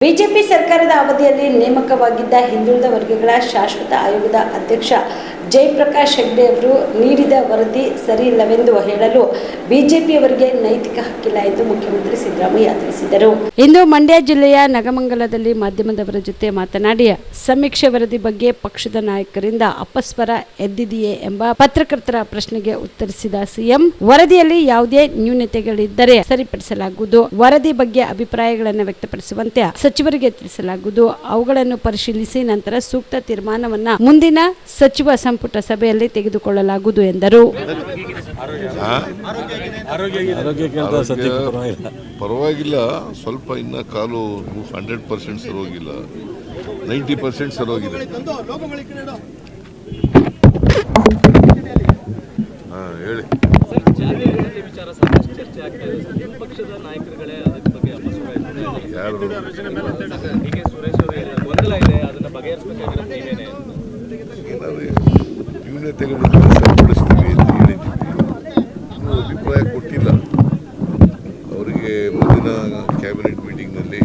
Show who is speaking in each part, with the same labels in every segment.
Speaker 1: BJP ಸರ್ಕಾರದ ಅವಧಿಯಲ್ಲಿ ನೇಮಕವಾಗಿದ್ದ ಹಿಂದುಳಿದ ವರ್ಗಗಳ ಶಾಶ್ವತ ಆಯೋಗದ ಅಧ್ಯಕ್ಷ ಜಯಪ್ರಕಾಶ್ ಹೆಗ್ಡೆ ಅವರು ನೀಡಿದ ವರದಿ ಸರಿಯಿಲ್ಲವೆಂದು ಹೇಳಲು ಬಿಜೆಪಿಯವರಿಗೆ ನೈತಿಕ ಹಕ್ಕಿಲ್ಲ ಎಂದು ಮುಖ್ಯಮಂತ್ರಿ ಸಿದ್ದರಾಮಯ್ಯ ತಿಳಿಸಿದರು. ಇಂದು ಮಂಡ್ಯ ಜಿಲ್ಲೆಯ ನಗಮಂಗಲದಲ್ಲಿ ಮಾಧ್ಯಮದವರ ಜೊತೆ ಮಾತನಾಡಿ ಸಮೀಕ್ಷೆ ವರದಿ ಬಗ್ಗೆ ಪಕ್ಷದ ನಾಯಕರಿಂದ ಅಪಸ್ವರ ಎದ್ದಿದೆಯೇ ಎಂಬ ಪತ್ರಕರ್ತರ ಪ್ರಶ್ನೆಗೆ ಉತ್ತರಿಸಿದ ಸಿಎಂ, ವರದಿಯಲ್ಲಿ ಯಾವುದೇ ನ್ಯೂನತೆಗಳಿದ್ದರೆ ಸರಿಪಡಿಸಲಾಗುವುದು. ವರದಿ ಬಗ್ಗೆ ಅಭಿಪ್ರಾಯಗಳನ್ನು ವ್ಯಕ್ತಪಡಿಸುವಂತೆ ಸಚಿವರಿಗೆ ತಿಳಿಸಲಾಗುವುದು. ಅವುಗಳನ್ನು ಪರಿಶೀಲಿಸಿ ನಂತರ ಸೂಕ್ತ ತೀರ್ಮಾನವನ್ನ ಮುಂದಿನ ಸಚಿವ ಸಂಪುಟ ಸಭೆಯಲ್ಲಿ ತೆಗೆದುಕೊಳ್ಳಲಾಗುವುದು ಎಂದರು.
Speaker 2: ಪರವಾಗಿಲ್ಲ, ಸ್ವಲ್ಪ ಇನ್ನ ಕಾಲು 100% ಸರೋಗಿಲ್ಲ, 90% ಸರೋಗಿದೆ. ಹೇಳಿ. ನ್ಯೂನತೆಗಳನ್ನು ಸರಿಪಡಿಸ್ತೀವಿ ಅಂತ ಹೇಳಿದ್ದೀವಿ. ಇನ್ನೂ ಅಭಿಪ್ರಾಯ ಕೊಟ್ಟಿಲ್ಲ. ಅವರಿಗೆ ಮುಂದಿನ ಕ್ಯಾಬಿನೆಟ್ ಮೀಟಿಂಗ್ನಲ್ಲಿ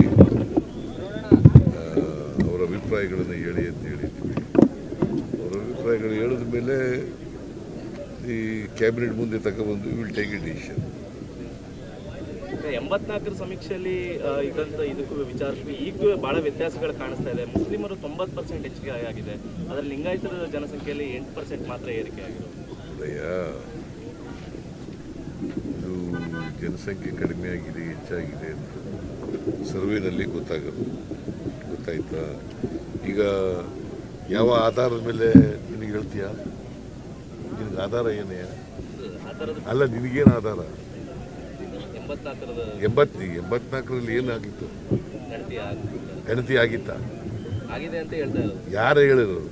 Speaker 2: ಅವರ ಅಭಿಪ್ರಾಯಗಳನ್ನು ಹೇಳಿ ಅಂತ ಹೇಳಿದ್ದೀವಿ. ಅವರ ಅಭಿಪ್ರಾಯಗಳು ಹೇಳಿದ ಮೇಲೆ ಈ ಕ್ಯಾಬಿನೆಟ್ ಮುಂದೆ ತಗೊಬಂದು ವಿಲ್ ಟೇಕ್ ಎ ಡಿಸಿಷನ್.
Speaker 3: 84ರ ಸಮೀಕ್ಷೆಯಲ್ಲಿ ಇದಕ್ಕೂ ವಿಚಾರಿಸಿ ಈಗ ಬಹಳ ವ್ಯತ್ಯಾಸಗಳು ಕಾಣಿಸ್ತಾ ಇದೆ. ಮುಸ್ಲಿಮರು 90% ಹೆಚ್ಚಿಗೆ ಆಗಿದೆ, ಅದರಲ್ಲಿ ಲಿಂಗಾಯತರ ಜನಸಂಖ್ಯೆಯಲ್ಲಿ 8% ಮಾತ್ರ ಏರಿಕೆ ಆಗಿದೆ.
Speaker 2: ಇದು ಜನಸಂಖ್ಯೆ ಕಡಿಮೆ ಆಗಿದೆ, ಹೆಚ್ಚಾಗಿದೆ ಅಂತ ಸರ್ವೆನಲ್ಲಿ ಗೊತ್ತಾಯ್ತಾ? ಈಗ ಯಾವ ಆಧಾರದ ಮೇಲೆ ನಿನಗೆ ಹೇಳ್ತೀಯಾ? ನಿನಗೆ ಆಧಾರ ಏನೇ? ಅಲ್ಲ, ನಿನಗೇನು ಆಧಾರ? 84ರಲ್ಲಿ ಏನಾಗಿತ್ತು? ಗಣತಿ ಆಗಿತ್ತಾ? ಯಾರು ಹೇಳಿದ್ರು?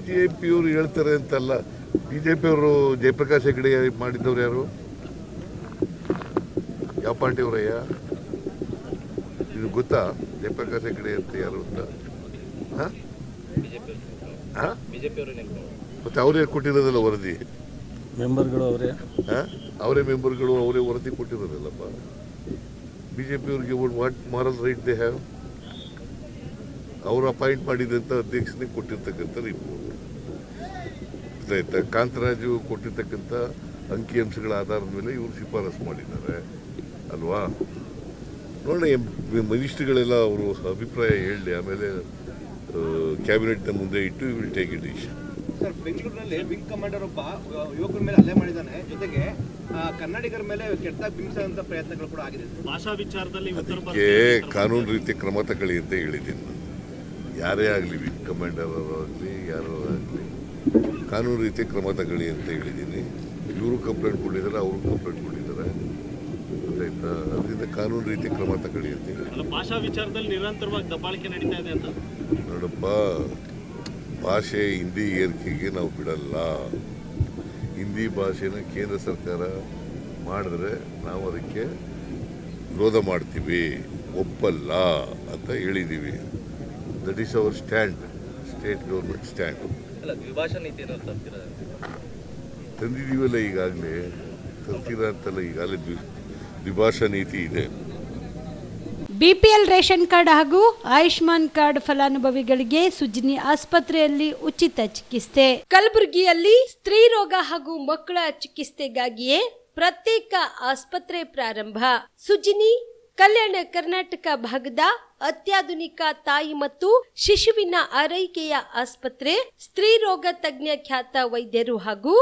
Speaker 2: ಬಿಜೆಪಿಯವರು ಹೇಳ್ತಾರೆ ಅಂತಲ್ಲ. ಬಿಜೆಪಿಯವರು ಜಯಪ್ರಕಾಶ್ ಹೆಗ್ಡೆ ಮಾಡಿದ್ದವ್ರು ಯಾರು? ಯಾವ ಪಾರ್ಟಿಯವರಯ್ಯ? ಇದು ಗೊತ್ತಾ ಜಯಪ್ರಕಾಶ್ ಹೆಗ್ಡೆ ಅಂತ ಯಾರು ಅಂತ? ಮತ್ತೆ ಅವರೇ ಕೊಟ್ಟಿರೋದಲ್ಲ ವರದಿ.
Speaker 4: ಮೆಂಬರ್ಗಳು
Speaker 2: ಅವರೇ ಮೆಂಬರ್ಗಳು, ಅವರೇ ವರದಿ ಕೊಟ್ಟಿರೋದಲ್ಲಪ್ಪ. ಬಿಜೆಪಿಯವ್ರಿಗೆ what moral right they have? ಅವರು ಅಪಾಯಿಂಟ್ ಮಾಡಿದಂಥ ಅಧ್ಯಕ್ಷನೇ ಕೊಟ್ಟಿರ್ತಕ್ಕಂಥ ರಿಪೋರ್ಟ್ ಆಯ್ತಾ? ಕಾಂತರಾಜು ಕೊಟ್ಟಿರ್ತಕ್ಕಂಥ ಅಂಕಿಅಂಶಗಳ ಆಧಾರದ ಮೇಲೆ ಇವರು ಶಿಫಾರಸು ಮಾಡಿದ್ದಾರೆ ಅಲ್ವಾ? ನೋಡೋಣ, ಮಿನಿಸ್ಟ್ರಿಗಳೆಲ್ಲ ಅವರು ಅಭಿಪ್ರಾಯ ಹೇಳಿ ಆಮೇಲೆ ಕ್ಯಾಬಿನೆಟ್ನ ಮುಂದೆ ಇಟ್ಟು will take A decision.
Speaker 5: Sir, ಬೆಂಗಳೂರಿನಲ್ಲಿ ವಿಂಗ್ ಕಮಾಂಡರ್ ಒಬ್ಬ ಯುವಕರ ಮೇಲೆ ಹಲ್ಲೆ ಮಾಡಿದ್ದಾನೆ, ಜೊತೆಗೆ ಕನ್ನಡಿಗರ ಮೇಲೆ ಕೆಟ್ಟದಾಗಿ ಬಿಂಬಿಸುವಂತ ಪ್ರಯತ್ನಗಳು ಕೂಡ ಆಗಿದೆ. ಭಾಷಾ ವಿಚಾರದಲ್ಲಿ
Speaker 2: ಕಾನೂನು ರೀತಿ ಕ್ರಮ ತಗೊಳ್ಳಿ ಅಂತ ಹೇಳಿದ್ದೀನಿ. ಯಾರೇ ಆಗಲಿ, ವಿಂಗ್ ಕಮಾಂಡರ್ ಆಗಲಿ ಯಾರೋ ಆಗಲಿ, ಕಾನೂನು ರೀತಿ ಕ್ರಮ ತಗೊಳ್ಳಿ ಅಂತ ಹೇಳಿದ್ದೀನಿ. ಇವರು ಕಂಪ್ಲೇಂಟ್ ಕೊಟ್ಟಿದ್ದಾರೆ, ಅವರು ಕಂಪ್ಲೇಂಟ್ ಕೊಟ್ಟಿದ್ದಾರೆ, ಗೊತ್ತಾಯ್ತಾ? ಅದರಿಂದ ಕಾನೂನು ರೀತಿ ಕ್ರಮ ತಗೊಳ್ಳಿ ಅಂತ ಹೇಳಿ.
Speaker 3: ಭಾಷಾ ವಿಚಾರದಲ್ಲಿ ನಿರಂತರವಾಗಿ ದಬ್ಬಾಳಿಕೆ ನಡೀತಾ ಇದೆ ಅಂತ.
Speaker 2: ನೋಡಪ್ಪ, ಭಾಷೆ ಹಿಂದಿ ಏರಿಕೆಗೆ ನಾವು ಬಿಡಲ್ಲ. ಹಿಂದಿ ಭಾಷೆನ ಕೇಂದ್ರ ಸರ್ಕಾರ ಮಾಡಿದ್ರೆ ನಾವು ಅದಕ್ಕೆ ವಿರೋಧ ಮಾಡ್ತೀವಿ, ಒಪ್ಪಲ್ಲ ಅಂತ ಹೇಳಿದ್ದೀವಿ. That is our stand, state government stand. ತಂದಿದ್ದೀವಲ್ಲ ಈಗಾಗಲೇ, ತರ್ತೀರ ಅಂತಲ್ಲ, ಈಗಾಗಲೇ ದ್ವಿಭಾಷಾ ನೀತಿ ಇದೆ.
Speaker 1: ಬಿಪಿಎಲ್ ರೇಷನ್ ಕಾರ್ಡ್ ಹಾಗೂ ಆಯುಷ್ಮಾನ್ ಕಾರ್ಡ್ ಫಲಾನುಭವಿಗಳಿಗೆ ಸುಜಿನಿ ಆಸ್ಪತ್ರೆಯಲ್ಲಿ ಉಚಿತ ಚಿಕಿತ್ಸೆ. ಕಲಬುರಗಿಯಲ್ಲಿ ಸ್ತ್ರೀ ರೋಗ ಹಾಗೂ ಮಕ್ಕಳ ಚಿಕಿತ್ಸೆಗಾಗಿಯೇ ಪ್ರತ್ಯೇಕ ಆಸ್ಪತ್ರೆ ಪ್ರಾರಂಭ. ಸುಜಿನಿ ಕಲ್ಯಾಣ ಕರ್ನಾಟಕ ಭಾಗದ ಅತ್ಯಾಧುನಿಕ ತಾಯಿ ಮತ್ತು ಶಿಶುವಿನ ಆರೈಕೆಯ ಆಸ್ಪತ್ರೆ. ಸ್ತ್ರೀ ರೋಗ ತಜ್ಞ ಖ್ಯಾತ ವೈದ್ಯರು ಹಾಗೂ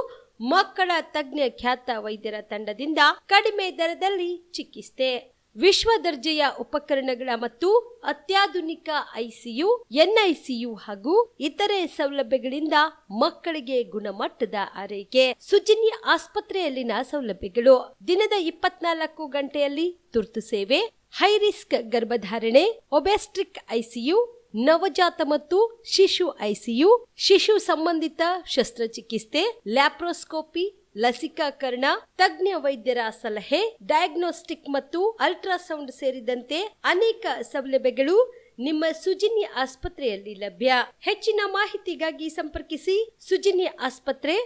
Speaker 1: ಮಕ್ಕಳ ತಜ್ಞ ಖ್ಯಾತ ವೈದ್ಯರ ತಂಡದಿಂದ ಕಡಿಮೆ ದರದಲ್ಲಿ ಚಿಕಿತ್ಸೆ. ವಿಶ್ವ ದರ್ಜೆಯ ಉಪಕರಣಗಳ ಮತ್ತು ಅತ್ಯಾಧುನಿಕ ಐಸಿಯು, ಎನ್ಐಸಿಯು ಹಾಗೂ ಇತರೆ ಸೌಲಭ್ಯಗಳಿಂದ ಮಕ್ಕಳಿಗೆ ಗುಣಮಟ್ಟದ ಆರೈಕೆ. ಸುಜಿನಿ ಆಸ್ಪತ್ರೆಯಲ್ಲಿನ ಸೌಲಭ್ಯಗಳು: ದಿನದ 24 ಗಂಟೆಯಲ್ಲಿ ತುರ್ತು ಸೇವೆ, ಹೈ ರಿಸ್ಕ್ ಗರ್ಭಧಾರಣೆ, ಒಬೆಸ್ಟ್ರಿಕ್ ಐಸಿಯು, ನವಜಾತ ಮತ್ತು ಶಿಶು ಐಸಿಯು, ಶಿಶು ಸಂಬಂಧಿತ ಶಸ್ತ್ರಚಿಕಿತ್ಸೆ, ಲ್ಯಾಪ್ರೋಸ್ಕೋಪಿ, ಲಸಿಕಾಕರಣ, ತಜ್ಞ ವೈದ್ಯರ ಸಲಹೆ, ಡಯಾಗ್ನೋಸ್ಟಿಕ್ ಮತ್ತು ಅಲ್ಟ್ರಾಸೌಂಡ್ ಸೇರಿದಂತೆ ಅನೇಕ ಸೌಲಭ್ಯಗಳು ನಿಮ್ಮ ಸುಜಿನಿ ಆಸ್ಪತ್ರೆಯಲ್ಲಿ ಲಭ್ಯ. ಹೆಚ್ಚಿನ ಮಾಹಿತಿಗಾಗಿ ಸಂಪರ್ಕಿಸಿ ಸುಜಿನಿ ಆಸ್ಪತ್ರೆ,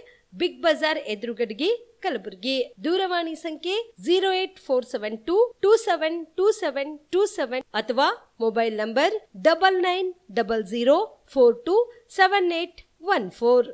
Speaker 1: ಬಿಗ್ ಬಜಾರ್ ಎದುರುಗಡೆಗೆ, ಕಲಬುರಗಿ. ದೂರವಾಣಿ ಸಂಖ್ಯೆ 08472 272727 ಅಥವಾ ಮೊಬೈಲ್ ನಂಬರ್ 9900427814.